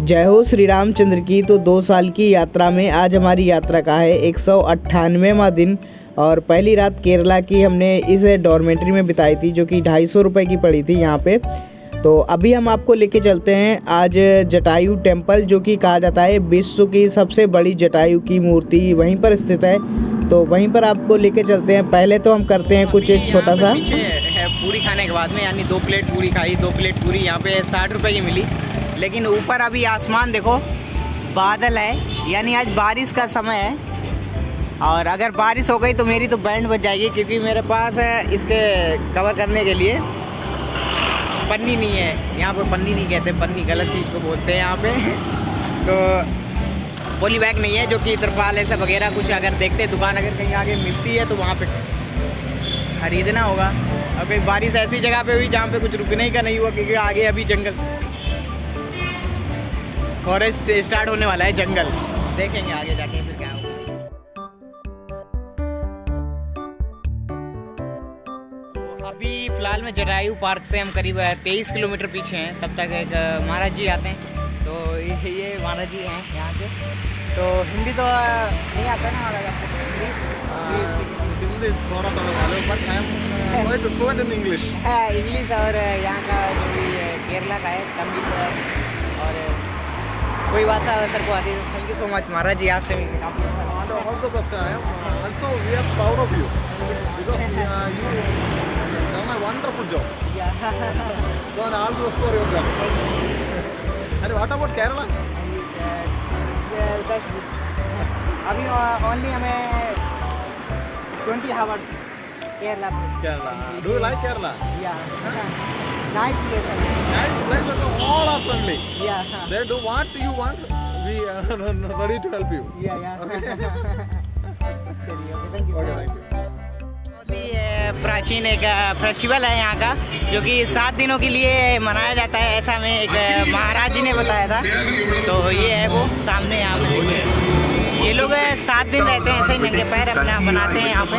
जय हो श्री रामचंद्र की। तो 2 साल की यात्रा में आज हमारी यात्रा का है 198वां दिन और पहली रात केरला की हमने इस डॉर्मेट्री में बिताई थी जो कि 250 रुपये की पड़ी थी यहाँ पे। तो अभी हम आपको लेके चलते हैं आज जटायु टेम्पल, जो कि कहा जाता है विश्व की सबसे बड़ी जटायु की मूर्ति वहीं पर स्थित है। तो वहीं पर आपको लेके चलते हैं। पहले तो हम करते हैं कुछ एक छोटा सा पूरी खाने के बाद में, यानी 2 प्लेट पूरी खाई। 2 प्लेट पूरी यहाँ पे 60 रुपये की मिली। लेकिन ऊपर अभी आसमान देखो, बादल है, यानी आज बारिश का समय है। और अगर बारिश हो गई तो मेरी तो बैंड बज जाएगी, क्योंकि मेरे पास है इसके कवर करने के लिए पन्नी नहीं है। यहाँ पे पन्नी नहीं कहते, पन्नी गलत चीज़ को बोलते हैं यहाँ पे। तो पॉली बैग नहीं है, जो कि तिरपाल ऐसा वगैरह कुछ अगर देखते दुकान अगर कहीं आगे मिलती है तो वहाँ पे खरीदना होगा। अब कहीं बारिश ऐसी जगह पे हुई जहाँ पे कुछ रुकने का नहीं हुआ, क्योंकि आगे अभी जंगल फॉरेस्ट स्टार्ट होने वाला है, जंगल देखेंगे आगे जाके फिर क्या होगा। तो अभी फिलहाल में जटायु पार्क से हम करीब 23 किलोमीटर पीछे हैं। तब तक एक महाराज जी आते हैं। तो ये महाराज जी हैं यहाँ के। तो हिंदी तो नहीं आता है ना महाराज आपको? हिंदी थोड़ा थोड़ा मालूम, but I am quite fluent in English. English और यहाँ का जो भी केरला का है तमिल और कोई भाषा सर को आती है। थैंक यू सो मच महाराज जी, आपसे भी काफ़ी All the best. I am also we are proud of you because you done a wonderful job. So and all the best for your job. And what about Kerala? अभी only हमें 20 hours Kerala. Do you like Kerala? Nice place. Nice place and all are friendly. Yeah. They do what you want. We are ready to help you. Yeah. Okay. चलिए, okay, thank you. Okay, thank you. बहुत ही प्राचीन एक festival है यहाँ का, जो कि 7 दिनों के लिए मनाया जाता है, ऐसा हमें एक महाराज जी ने बताया था। तो ये है वो सामने यहाँ पे ये लोग 7 दिन रहते हैं, ऐसे ही नंगे पैर अपना बनाते हैं यहाँ पे।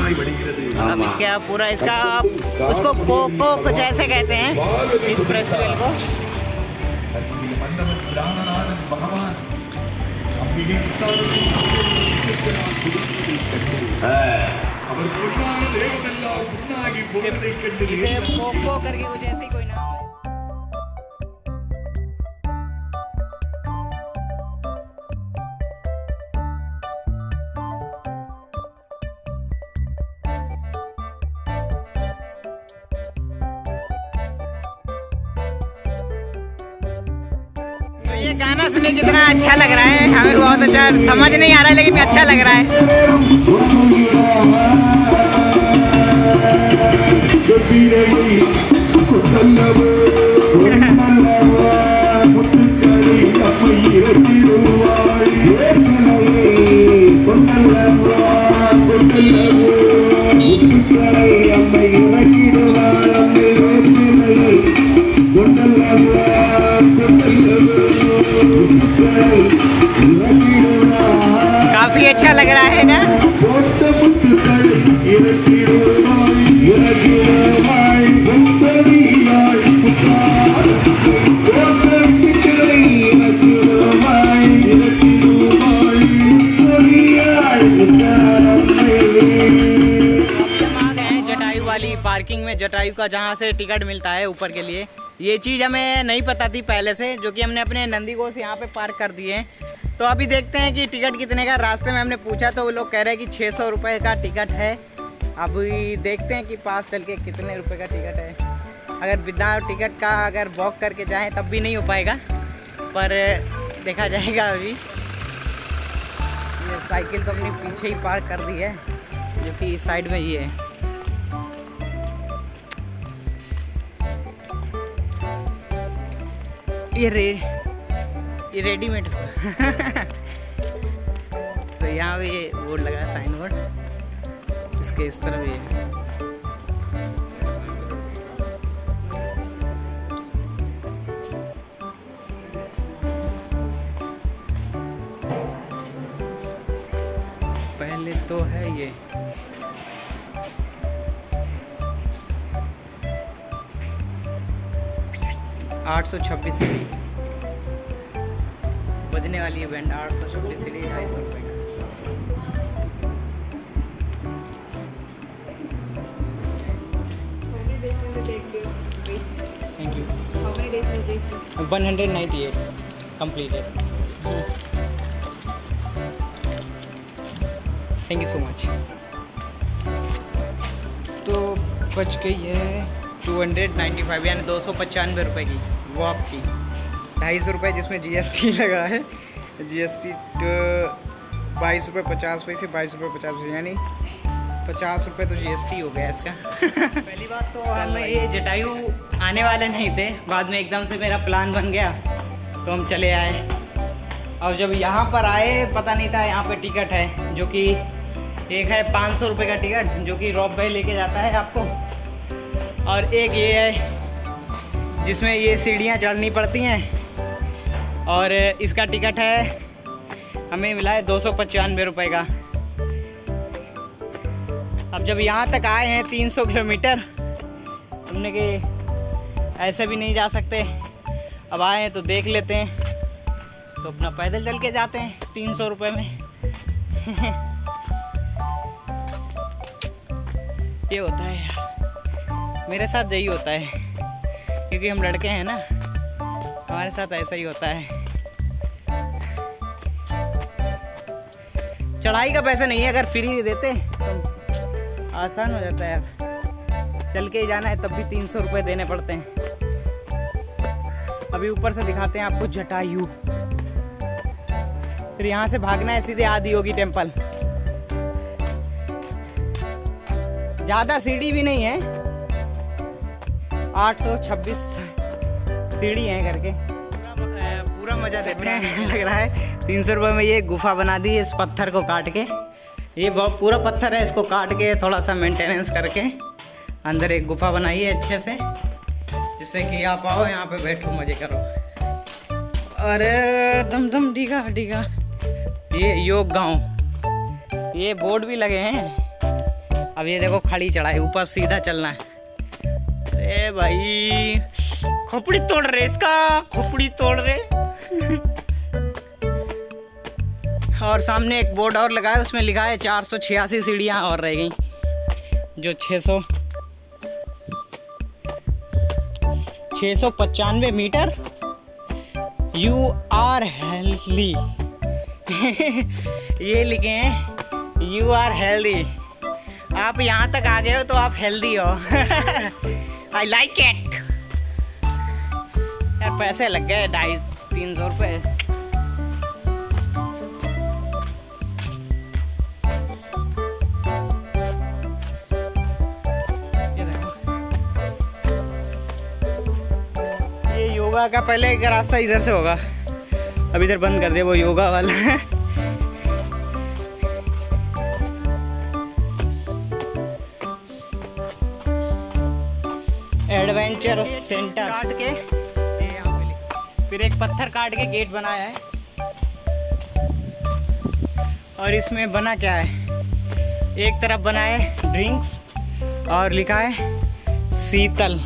अब इसका पूरा इसका उसको पोको कुछ ऐसे कहते हैं इस फेस्टिवल को। इसे पोको करके कुछ ऐसे ही कोई नाम है। ये गाना सुने कितना अच्छा लग रहा है, हमें बहुत अच्छा, समझ नहीं आ रहा है लेकिन अच्छा लग रहा काफी अच्छा लग रहा है ना। जटायु वाली पार्किंग में, जटायु का जहाँ से टिकट मिलता है ऊपर के लिए। ये चीज़ हमें नहीं पता थी पहले से, जो कि हमने अपने नंदी घोष यहाँ पे पार्क कर दिए हैं। तो अभी देखते हैं कि टिकट कितने का। रास्ते में हमने पूछा तो वो लोग कह रहे हैं कि 600 रुपये का टिकट है। अभी देखते हैं कि पास चल के कितने रुपए का टिकट है। अगर बिना टिकट का अगर वॉक करके जाएं तब भी नहीं हो पाएगा, पर देखा जाएगा। अभी ये साइकिल तो अपनी पीछे ही पार्क कर दी है, जो कि इस साइड में ही है। ये रेडीमेड तो यहाँ भी बोर्ड लगा है, साइन बोर्ड इसके इस तरफ ये है। पहले तो है ये 826 सीढ़ी। बजने वाली है बैंड। 826 सीढ़ी 250 रुपये का। Thank you. 198 completed. Thank you so much. तो बच गई है 295 यानी 295 रुपये की वॉक की। 250 रुपये जिसमें GST लगा है। GST 22 रुपये 50 पैसे 22 रुपये 50 पैसे यानी 50 रुपये तो GST हो गया इसका। पहली बात तो हम ये जटायू आने वाले नहीं थे, बाद में एकदम से मेरा प्लान बन गया तो हम चले आए। और जब यहाँ पर आए पता नहीं था यहाँ पे टिकट है, जो कि एक है 500 रुपये का टिकट जो कि रॉब भाई लेके जाता है आपको, और एक ये है जिसमें ये सीढ़ियाँ चढ़नी पड़ती हैं, और इसका टिकट है हमें मिला है 295 रुपये का। अब जब यहाँ तक आए हैं 300 किलोमीटर, हमने कि ऐसे भी नहीं जा सकते, अब आए हैं तो देख लेते हैं, तो अपना पैदल चल के जाते हैं 300 रुपये में। ये होता है यार, मेरे साथ यही होता है क्योंकि हम लड़के हैं ना, हमारे साथ ऐसा ही होता है। चढ़ाई का पैसा नहीं है, अगर फ्री देते तो आसान हो जाता है यार। चल के ही जाना है तब भी 300 रुपये देने पड़ते हैं। अभी ऊपर से दिखाते हैं आपको जटायू। फिर यहाँ से भागना है सीधे आदियोगी टेम्पल। ज़्यादा सीढ़ी भी नहीं है, 826 सीढ़ी है करके। पूरा मज़ा देखने लग रहा है। 300 रुपये में ये गुफा बना दी इस पत्थर को काट के। ये बहुत पूरा पत्थर है, इसको काट के थोड़ा सा मेंटेनेंस करके अंदर एक गुफा बनाई है अच्छे से, जिससे कि आप आओ यहाँ पे बैठो मज़े करो। अरे दम दम डिगा डिगा। ये योग गांव, ये बोर्ड भी लगे हैं। अब ये देखो खड़ी चढ़ाई, ऊपर सीधा चलना है। अरे भाई खोपड़ी तोड़ रहे, इसका खोपड़ी तोड़ रहे। और सामने एक बोर्ड और लगा है, उसमें लिखा है 486 सीढ़ियाँ और रह गई, जो 695 मीटर। You are healthy. ये लिखे हैं यू आर हेल्दी। आप यहाँ तक आ गए हो तो आप हेल्दी हो। I like it. यार पैसे लग गए 250-300 रुपये। ये देखो, ये योगा का पहले एक रास्ता इधर से होगा, अब इधर बंद कर दिया, वो योगा वाला है। एडवेंचर सेंटर काट के यहाँ पे लिखा। फिर एक पत्थर काट के गेट बनाया है, और इसमें बना क्या है, एक तरफ बना है ड्रिंक्स और लिखा है शीतल।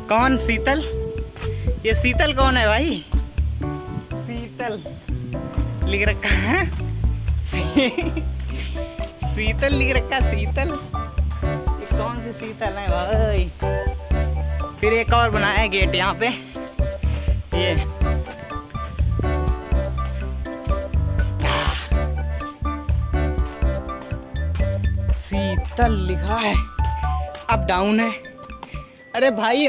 कौन शीतल? ये शीतल कौन है भाई? शीतल लिख रखा है। शीतल लिख रखा, शीतल। ये कौन सी शीतल है भाई? फिर एक और बनाया है गेट यहाँ पे, ये शीतल लिखा है। अप डाउन है। अरे भाई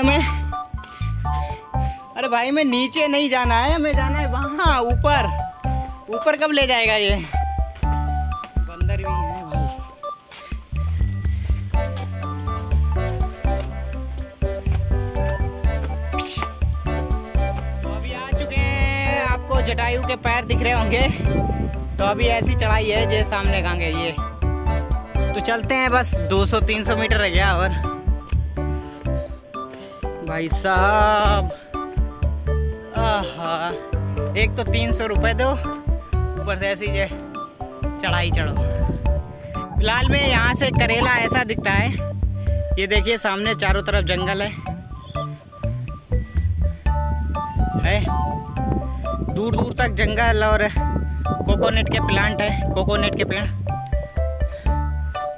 हमें नीचे नहीं जाना है, हमें जाना है वहाँ ऊपर। ऊपर कब ले जाएगा ये? बंदर भी है भाई। तो अभी आ चुके हैं, आपको जटायू के पैर दिख रहे होंगे। तो अभी ऐसी चढ़ाई है जो सामने खाएंगे ये। तो चलते हैं, बस 200-300 मीटर रह गया। और भाई साहब, आहा, एक तो 300 रुपये दो, ऊपर से ऐसी जे चढ़ाई चढ़ो। फिलहाल में यहाँ से करेला ऐसा दिखता है। ये देखिए सामने चारों तरफ जंगल है। दूर दूर तक जंगल और कोकोनट के प्लांट है, कोकोनट के पेड़।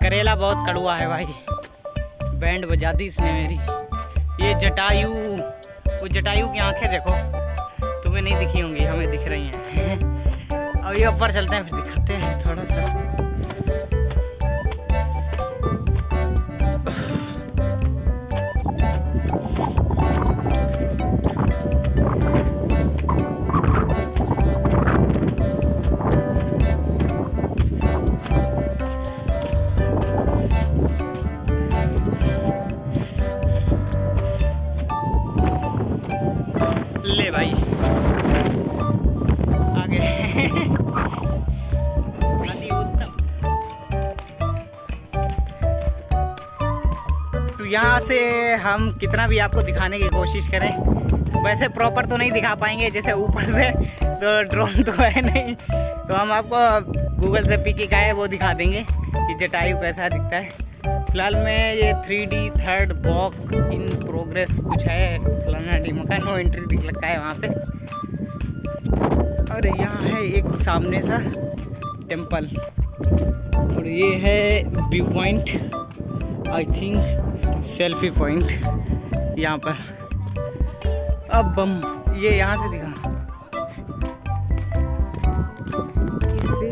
करेला बहुत कड़वा है भाई। बैंड बजा दी इसने मेरी। ये जटायु, वो जटायु की आंखें देखो, तुम्हें नहीं दिखी होंगी, हमें दिख रही हैं। अब ये ऊपर चलते हैं, फिर दिखाते हैं थोड़ा सा। ले भाई आगे अति उत्तम। तो यहाँ से हम कितना भी आपको दिखाने की कोशिश करें, वैसे प्रॉपर तो नहीं दिखा पाएंगे, जैसे ऊपर से तो ड्रोन तो है नहीं, तो हम आपको गूगल से पिक का है वो दिखा देंगे कि जटायु कैसा दिखता है। फिलहाल में ये 3D third walk in progress कुछ है, फलाना ढिमका, नो एंट्री दिख लगता है वहाँ पे। और यहाँ है एक सामने सा टेम्पल, और ये है view point, I think selfie point यहाँ पर। अब बम ये यहाँ से दिखा, इससे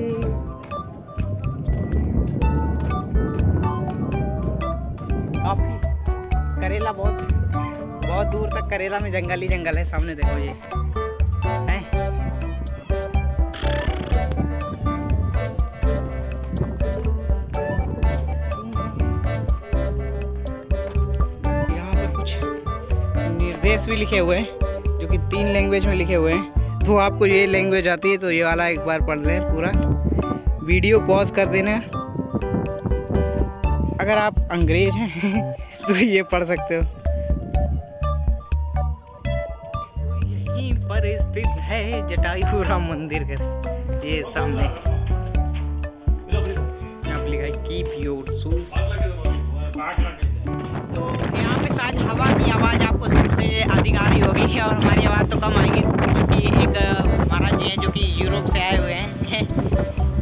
काफी करेला बहुत दूर तक करेला में जंगल ही जंगल है। सामने देखो ये है। यहाँ पर कुछ निर्देश भी लिखे हुए हैं जो कि 3 लैंग्वेज में लिखे हुए हैं। तो आपको ये लैंग्वेज आती है तो ये वाला एक बार पढ़ लें पूरा। वीडियो पॉज कर देना। अगर आप अंग्रेज हैं तो ये पढ़ सकते हो। यहीं पर स्थित है जटायु राम मंदिर का, ये सामने यहाँ पे लिखा है कीप योर शूज। तो यहाँ पे शायद हवा की आवाज़ आपको सबसे अधिक आ रही होगी और हमारी आवाज़ तो कम आएगी, क्योंकि एक महाराज जी हैं जो कि यूरोप से आए हुए हैं।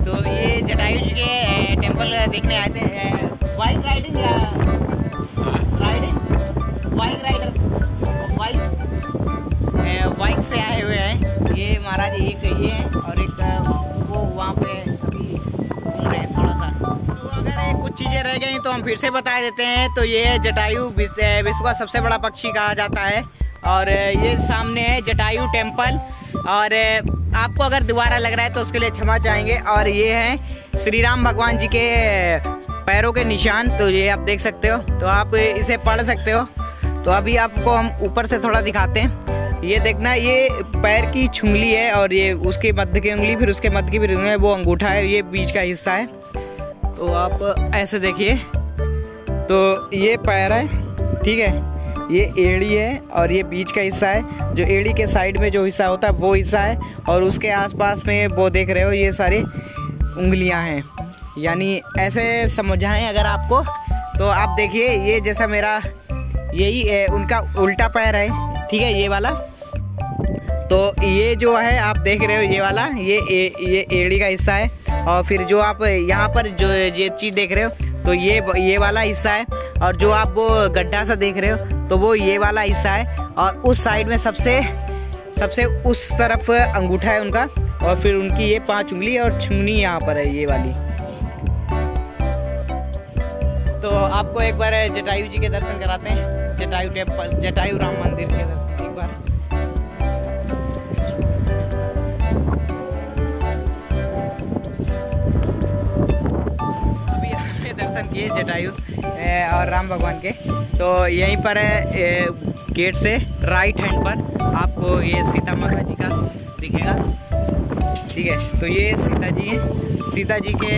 तो ये जटायु जी के टेम्पल देखने आए थे। बाइक राइडिंग या बाइक राइडर बाइक से आए हुए हैं ये महाराज। एक ये है और एक वो वहाँ पे अभी घूम रहे हैं थोड़ा सा। तो अगर कुछ चीज़ें रह गई तो हम फिर से बता देते हैं। तो ये जटायु विश्व का सबसे बड़ा पक्षी कहा जाता है, और ये सामने है जटायु टेम्पल। और आपको अगर दोबारा लग रहा है तो उसके लिए क्षमा चाहेंगे। और ये है श्री राम भगवान जी के पैरों के निशान, तो ये आप देख सकते हो, तो आप इसे पढ़ सकते हो। तो अभी आपको हम ऊपर से थोड़ा दिखाते हैं। ये देखना, ये पैर की छुंगली है और ये उसके मध्य की उंगली, फिर उसके मध्य की भी उंगली है, वो अंगूठा है, ये बीच का हिस्सा है। तो आप ऐसे देखिए, तो ये पैर है, ठीक है, ये एड़ी है और ये बीच का हिस्सा है। जो एड़ी के साइड में जो हिस्सा होता है वो हिस्सा है, और उसके आसपास में वो देख रहे हो ये सारी उंगलियां हैं। यानी ऐसे समझाएं अगर आपको, तो आप देखिए ये जैसा मेरा यही उनका उल्टा पैर है, ठीक है, ये वाला। तो ये जो है आप देख रहे हो ये वाला, ये एड़ी का हिस्सा है। और फिर जो आप यहाँ पर जो ये चीज़ देख रहे हो, तो ये वाला हिस्सा है। और जो आप वो गड्ढा सा देख रहे हो, तो वो ये वाला हिस्सा है। और उस साइड में सबसे उस तरफ अंगूठा है उनका, और फिर उनकी ये 5 उंगली और छुंगनी यहाँ पर है, ये वाली। तो आपको एक बार जटायु जी के दर्शन कराते हैं, जटायु टेम्पल, जटायु राम मंदिर के दर्शन एक बार। अभी हमने दर्शन किए जटायु और राम भगवान के। तो यहीं पर गेट से राइट हैंड पर आपको ये सीता माता जी का दिखेगा, ठीक है। तो ये सीता जी हैं, सीता जी के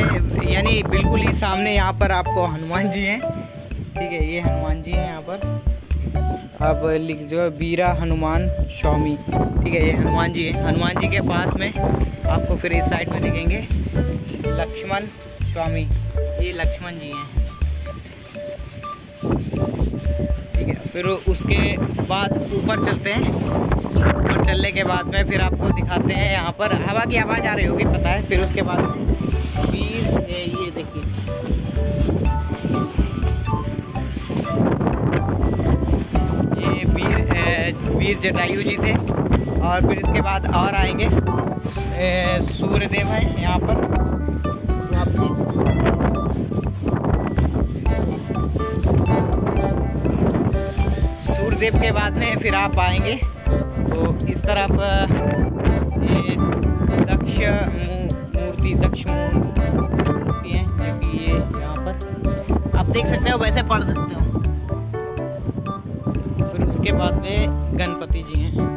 यानी बिल्कुल ही सामने यहाँ पर आपको हनुमान जी हैं, ठीक है, ये हनुमान जी हैं यहाँ पर। अब लिख जो वीरा हनुमान स्वामी, ठीक है, ये हनुमान जी हैं। हनुमान जी के पास में आपको फिर इस साइड में दिखेंगे लक्ष्मण स्वामी, ये लक्ष्मण जी हैं। ठीक है, फिर उसके बाद ऊपर चलते हैं। ऊपर चलने के बाद में फिर आपको दिखाते हैं, यहाँ पर हवा की आवाज़ आ रही होगी पता है। फिर उसके बाद में वीर ये देखिए, ये वीर जटायु जी थे। और फिर इसके बाद और आएंगे सूर्यदेव हैं यहाँ पर, आप देख सकते हैं। सूर्यदेव के बाद में फिर आप आएंगे तो इस तरफ ये दक्ष मूर्ति है, जो कि ये यहाँ पर आप देख सकते हो, वैसे पढ़ सकते हो। फिर उसके बाद में गणपति जी हैं।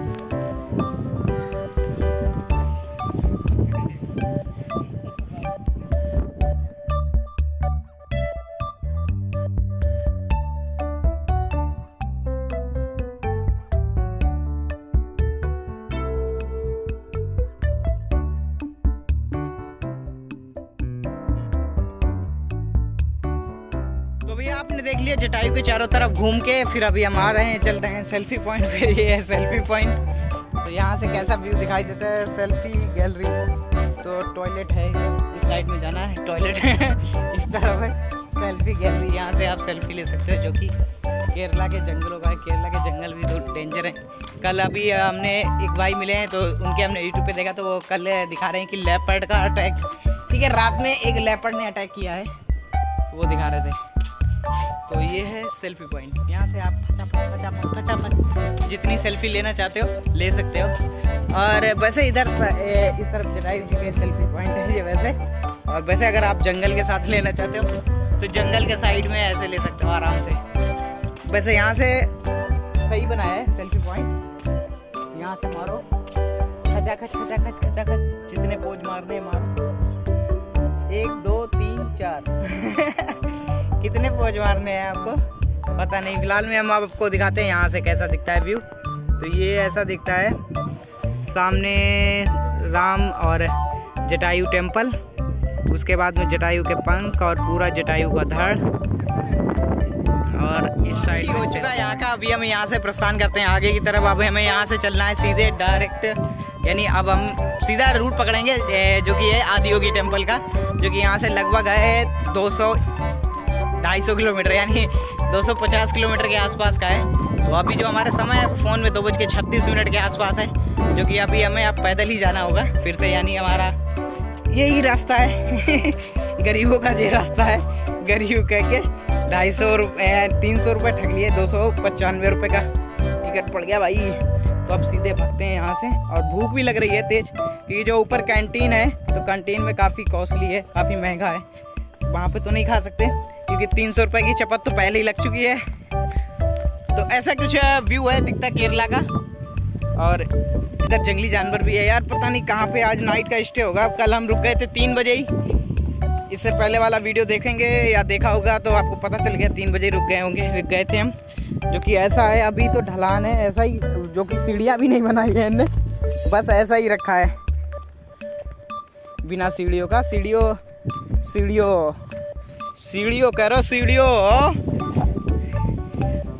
तो भैया आपने देख लिया जटायु के चारों तरफ घूम के, फिर अभी हम आ रहे हैं, चलते हैं सेल्फी पॉइंट पे। ये है सेल्फी पॉइंट। तो यहाँ से कैसा व्यू दिखाई देता है, सेल्फी गैलरी। तो टॉयलेट है, इस साइड में जाना है, टॉयलेट है इस तरफ है, सेल्फी गैलरी। यहाँ से आप सेल्फी ले सकते हो, जो कि केरला के जंगलों का है। केरला के जंगल भी तो डेंजर है। कल अभी हमने एक भाई मिले हैं, तो उनके हमने यूट्यूब पे देखा, तो वो कल दिखा रहे हैं कि लेपर्ड का अटैक, ठीक है, रात में एक लेपर्ड ने अटैक किया है, वो दिखा रहे थे। तो ये है सेल्फी पॉइंट। यहाँ से आप फटाफट जितनी सेल्फी लेना चाहते हो ले सकते हो। और वैसे इधर इस तरफ जटायु जी के सेल्फी पॉइंट है ये वैसे। और वैसे अगर आप जंगल के साथ लेना चाहते हो तो जंगल के साइड में ऐसे ले सकते हो आराम से। वैसे यहाँ से सही बनाया है सेल्फी पॉइंट। यहाँ से मारो खचाखच खचाखच खचाखच, जितने पोज मारने मारो, 1 2 3 4 कितने पोज मारने हैं आपको पता नहीं। फिलहाल में हम आपको दिखाते हैं यहाँ से कैसा दिखता है व्यू। तो ये ऐसा दिखता है, सामने राम और जटायु टेम्पल, उसके बाद में जटायु के पंख और पूरा जटायु का धड़, और इस साइड हो चुका है यहाँ का। अभी हम यहाँ से प्रस्थान करते हैं आगे की तरफ। अब हमें यहाँ से चलना है सीधे डायरेक्ट, यानी अब हम सीधा रूट पकड़ेंगे जो कि है आदियोगी टेम्पल का, जो कि यहाँ से लगभग है 200-250 किलोमीटर, यानी 250 किलोमीटर के आसपास का है। तो अभी जो हमारा समय है फ़ोन में 2:36 के आसपास है, जो कि अभी हमें अब पैदल ही जाना होगा फिर से, यानी हमारा यही रास्ता है गरीबों का ये रास्ता है। गरीब कह के 250 रुपये 300 रुपये ठग लिए, 295 रुपये का टिकट पड़ गया भाई। तो अब सीधे भागते हैं यहाँ से। और भूख भी लग रही है तेज, क्योंकि जो ऊपर कैंटीन है तो कैंटीन में काफ़ी कॉस्टली है, काफ़ी महंगा है, वहाँ पे तो नहीं खा सकते क्योंकि 300 रुपये की चपत तो पहले ही लग चुकी है। तो ऐसा कुछ व्यू है दिखता केरला का। और इधर जंगली जानवर भी है यार, पता नहीं कहाँ पे आज नाइट का स्टे होगा। कल हम रुक गए थे 3 बजे ही, इससे पहले वाला वीडियो देखेंगे या देखा होगा तो आपको पता चल गया, 3 बजे रुक गए थे हम। जो कि ऐसा है, अभी तो ढलान है ऐसा ही, जो कि सीढ़ियाँ भी नहीं बनाई है इनने, बस ऐसा ही रखा है बिना सीढ़ियों का। सीढ़ियों करो सीढ़ियों।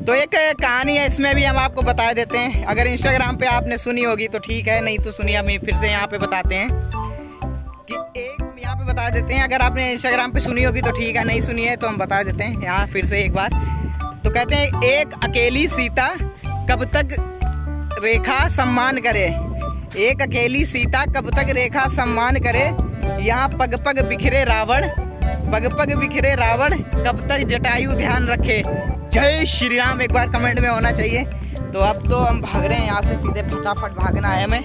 तो एक कहानी है, इसमें भी हम आपको बता देते हैं। अगर इंस्टाग्राम पे आपने सुनी होगी तो ठीक है, नहीं तो सुनिए, हम फिर से यहाँ पे बताते हैं कि एक यहाँ पे बता देते हैं। अगर आपने इंस्टाग्राम पे सुनी होगी तो ठीक है, नहीं सुनी है तो हम बता देते हैं यहाँ फिर से एक बार। तो कहते हैं, एक अकेली सीता कब तक रेखा सम्मान करे, एक अकेली सीता कब तक रेखा सम्मान करे, यहाँ पग पग बिखरे रावण, पग पग बिखरे रावण, कब तक जटायु ध्यान रखे। जय श्री राम एक बार कमेंट में होना चाहिए। तो अब तो हम भाग रहे हैं यहाँ से, सीधे फटाफट भागना है हमें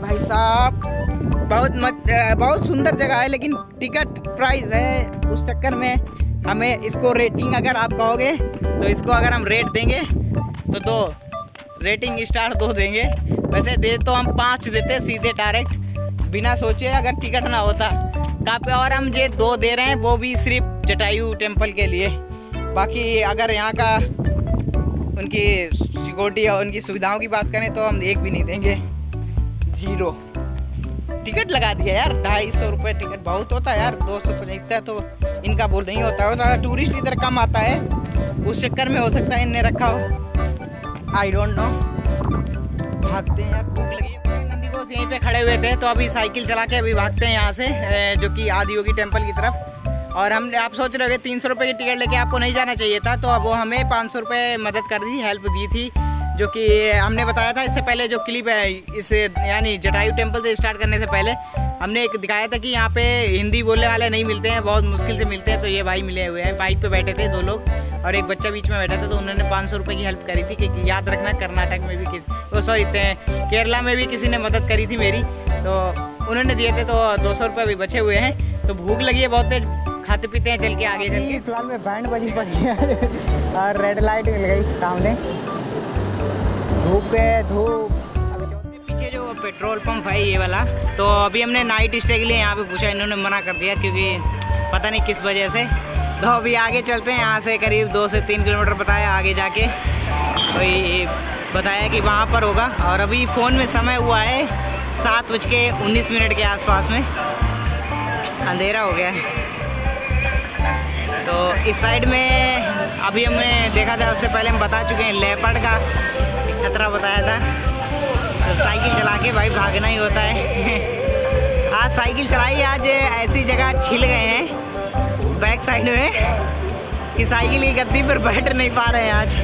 भाई साहब। बहुत सुंदर जगह है, लेकिन टिकट प्राइस है, उस चक्कर में हमें इसको रेटिंग अगर आप कहोगे तो इसको अगर हम रेट देंगे तो 2 रेटिंग स्टार 2 देंगे। वैसे दे तो हम 5 देते सीधे डायरेक्ट, बिना सोचे, अगर टिकट ना होता काफ़ी। और हम ये 2 दे रहे हैं, वो भी सिर्फ जटायु टेम्पल के लिए। बाकी अगर यहाँ का उनकी सिक्योरिटी और उनकी सुविधाओं की बात करें तो हम 1 भी नहीं देंगे, 0 टिकट लगा दिया यार। 250 रुपये टिकट बहुत होता है यार, 250 तो इनका बोल नहीं होता है। टूरिस्ट इधर कम आता है उस चक्कर में हो सकता है इनने रखा हो, आई डोंट नो। भागते हैं यार, भूख लगी है। नंदी घोष यहीं पे खड़े हुए थे, तो अभी साइकिल चला के अभी भागते हैं यहाँ से, जो कि आदियोगी टेम्पल की तरफ। और हम आप सोच रहे हो 300 रुपये की टिकट लेके आपको नहीं जाना चाहिए था, तो अब वो हमें 500 रुपये मदद कर दी, हेल्प दी थी। जो कि हमने बताया था इससे पहले, जो क्लिप है इस यानी जटायु टेम्पल से स्टार्ट करने से पहले हमने एक दिखाया था कि यहाँ पे हिंदी बोलने वाले नहीं मिलते हैं, बहुत मुश्किल से मिलते हैं। तो ये भाई मिले हुए हैं, बाइक पे बैठे थे 2 लोग और एक बच्चा बीच में बैठा था, तो उन्होंने 500 रुपये की हेल्प करी थी। कि याद रखना, कर्नाटक में भी केरला में भी किसी ने मदद करी थी मेरी, तो उन्होंने दिए थे। तो 200 रुपये अभी बचे हुए हैं। तो भूख लगी है बहुत तेज, खाते पीते हैं चल के आगे चल के। फिलहाल में बैंड बजी पड़ी है और रेड लाइट मिल गई सामने, धूप है धूप। पीछे जो पेट्रोल पंप है ये वाला, तो अभी हमने नाइट स्टे के लिए यहाँ पे पूछा, इन्होंने मना कर दिया क्योंकि पता नहीं किस वजह से। तो अभी आगे चलते हैं, यहाँ से करीब 2 से 3 किलोमीटर बताया आगे जाके, तो ये बताया कि वहाँ पर होगा। और अभी फ़ोन में समय हुआ है 7:19 के आसपास में, अंधेरा हो गया है। तो इस साइड में अभी हमने देखा था, उससे पहले हम बता चुके हैं, लेपर्ड का खतरा बताया था। तो साइकिल चला के भाई भागना ही होता है। आज साइकिल चलाई, आज ऐसी जगह छिल गए हैं बैक साइड में कि साइकिल की गद्दी पर बैठ नहीं पा रहे हैं आज।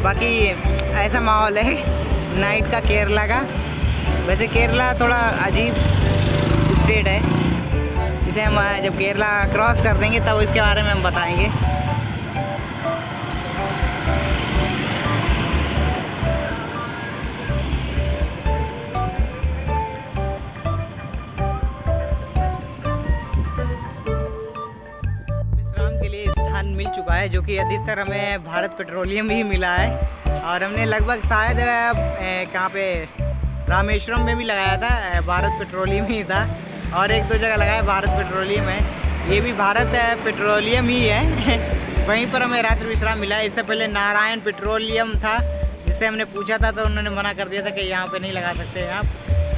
बाकी ऐसा माहौल है नाइट का केरला का। वैसे केरला थोड़ा अजीब स्टेट है, इसे हम जब केरला क्रॉस कर देंगे तब इसके बारे में हम बताएंगे। विश्राम के लिए स्थान मिल चुका है, जो कि अधिकतर हमें भारत पेट्रोलियम ही मिला है। और हमने लगभग शायद कहाँ पे रामेश्वरम में भी लगाया था, भारत पेट्रोलियम ही था। और 1-2 जगह लगाया भारत पेट्रोलियम है, ये भी भारत पेट्रोलियम ही है। वहीं पर हमें रात्रि विश्राम मिला है। इससे पहले नारायण पेट्रोलियम था, जिससे हमने पूछा था तो उन्होंने मना कर दिया था कि यहाँ पे नहीं लगा सकते हैं आप,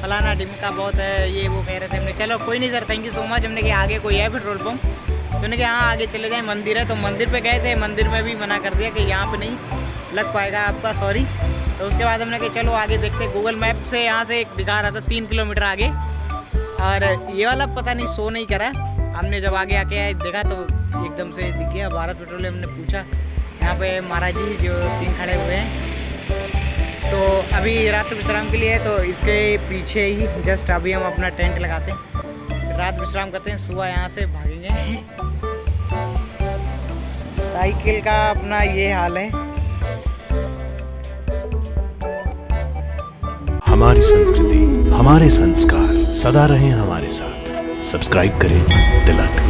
फलाना ढिमका बहुत है, ये वो कह रहे थे। हमने चलो कोई नहीं sir, thank you so much. हमने कहा आगे कोई है पेट्रोल पम्प, तो उन्होंने कहा हाँ आगे चले जाएँ, मंदिर है। तो मंदिर पर गए थे, मंदिर में भी मना कर दिया कि यहाँ पर नहीं लग पाएगा आपका, सॉरी। तो उसके बाद हमने कहा चलो आगे देखते। गूगल मैप से यहाँ से एक दिखा रहा था 3 किलोमीटर आगे, और ये वाला पता नहीं शो नहीं करा। हमने जब आगे आके देखा तो एकदम से दिख गया भारत पेट्रोलियम। हमने पूछा, यहाँ पे महाराज जी जो 3 खड़े हुए हैं। तो अभी रात विश्राम के लिए है, तो इसके पीछे ही जस्ट अभी हम अपना टेंट लगाते हैं, रात विश्राम करते हैं, सुबह यहाँ से भागेंगे। साइकिल का अपना ये हाल है। हमारी संस्कृति, हमारे संस्कार सदा रहें हमारे साथ। सब्सक्राइब करें तिलक।